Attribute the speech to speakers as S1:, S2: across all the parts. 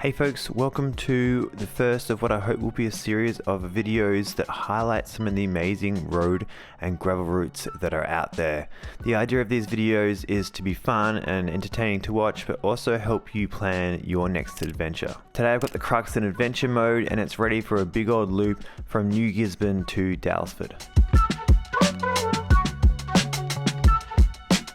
S1: Hey folks, welcome to the first of what I hope will be a series of videos that highlight some of the amazing road and gravel routes that are out there. The idea of these videos is to be fun and entertaining to watch, but also help you plan your next adventure. Today I've got the Crux in adventure mode and it's ready for a big old loop from New Gisborne to Daylesford.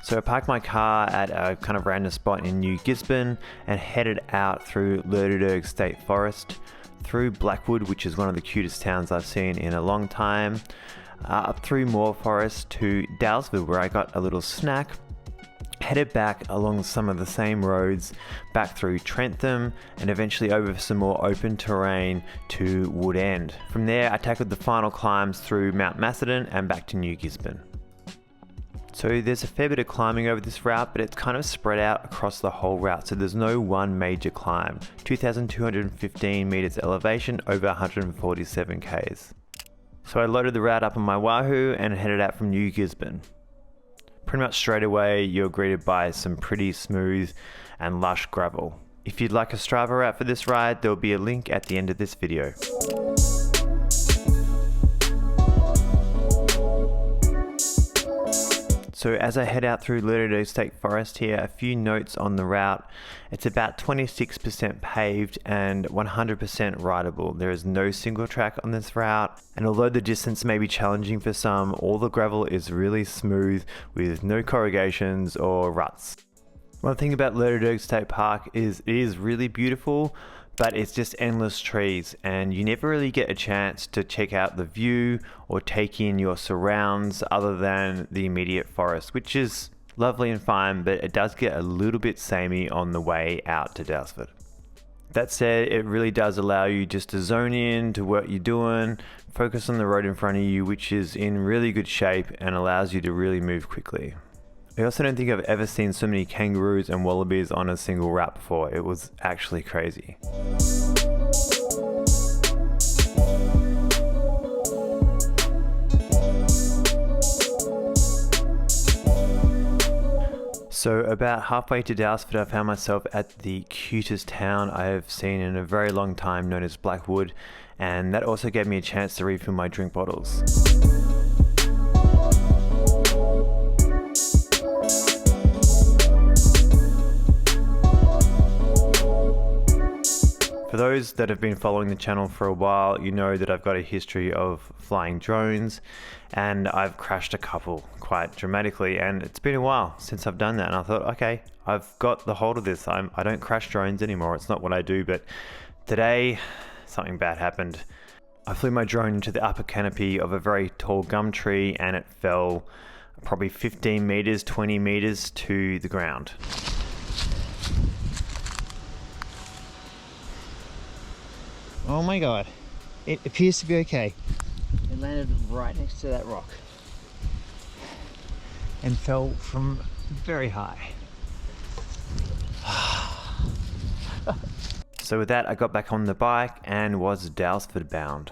S1: So I parked my car at a kind of random spot in New Gisborne and headed out through Lerderderg State Forest, through Blackwood, which is one of the cutest towns I've seen in a long time, up through more forest to Daylesford, where I got a little snack, headed back along some of the same roads, back through Trentham, and eventually over some more open terrain to Wood End. From there I tackled the final climbs through Mount Macedon and back to New Gisborne. So there's a fair bit of climbing over this route, but it's kind of spread out across the whole route, so there's no one major climb. 2,215 meters elevation, over 147 k's. So I loaded the route up on my Wahoo and headed out from New Gisborne. Pretty much straight away you're greeted by some pretty smooth and lush gravel. If you'd like a Strava route for this ride, there'll be a link at the end of this video. So as I head out through Lerderderg State Forest here, a few notes on the route. It's about 26% paved and 100% rideable. There is no single track on this route, and although the distance may be challenging for some, all the gravel is really smooth with no corrugations or ruts. One thing about Lerderderg State Park is it is really beautiful, but it's just endless trees and you never really get a chance to check out the view or take in your surrounds other than the immediate forest, which is lovely and fine, but it does get a little bit samey on the way out to Daylesford. That said, it really does allow you just to zone in to what you're doing, focus on the road in front of you, which is in really good shape and allows you to really move quickly. I also don't think I've ever seen so many kangaroos and wallabies on a single route before. It was actually crazy. So about halfway to Daylesford, I found myself at the cutest town I have seen in a very long time, known as Blackwood, and that also gave me a chance to refill my drink bottles. For those that have been following the channel for a while, you know that I've got a history of flying drones and I've crashed a couple quite dramatically, and it's been a while since I've done that, and I thought, okay, I've got the hold of this. I don't crash drones anymore. It's not what I do, but today something bad happened. I flew my drone into the upper canopy of a very tall gum tree and it fell probably 15 meters, 20 meters to the ground.
S2: Oh my god, it appears to be okay. It landed right next to that rock and fell from very high.
S1: So with that, I got back on the bike and was Daylesford bound.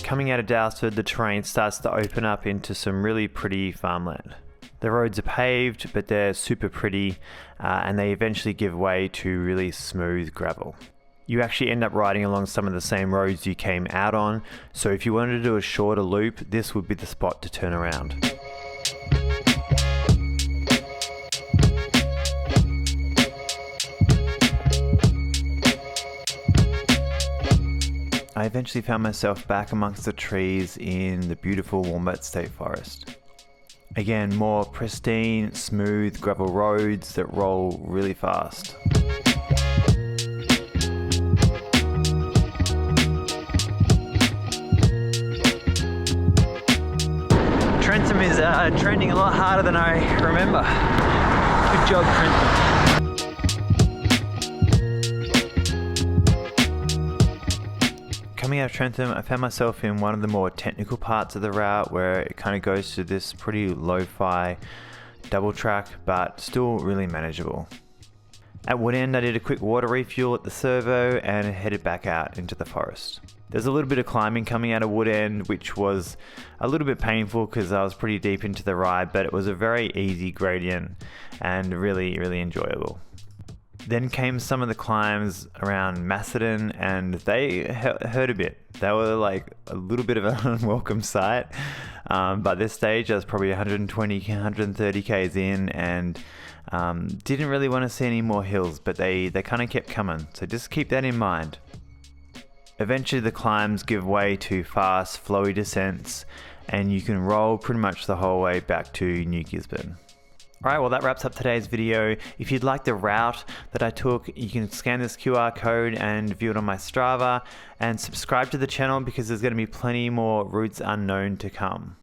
S1: Coming out of Daylesford, the terrain starts to open up into some really pretty farmland. The roads are paved, but they're super pretty, and they eventually give way to really smooth gravel. You actually end up riding along some of the same roads you came out on, so if you wanted to do a shorter loop, this would be the spot to turn around. I eventually found myself back amongst the trees in the beautiful Wombat State Forest. Again, more pristine, smooth gravel roads that roll really fast. Trentham is trending a lot harder than I remember. Good job, Trentham. Coming out of Trentham, I found myself in one of the more technical parts of the route where it kind of goes to this pretty lo-fi double track, but still really manageable. At Woodend, I did a quick water refuel at the servo and headed back out into the forest. There's a little bit of climbing coming out of Woodend, which was a little bit painful because I was pretty deep into the ride, but it was a very easy gradient and really, really enjoyable. Then came some of the climbs around Macedon, and they hurt a bit. They were like a little bit of an unwelcome sight. By this stage, I was probably 120, 130 k's in, and didn't really want to see any more hills, but they kind of kept coming. So just keep that in mind. Eventually the climbs give way to fast, flowy descents, and you can roll pretty much the whole way back to New Gisborne. Alright, well that wraps up today's video. If you'd like the route that I took, you can scan this QR code and view it on my Strava, and subscribe to the channel because there's going to be plenty more routes unknown to come.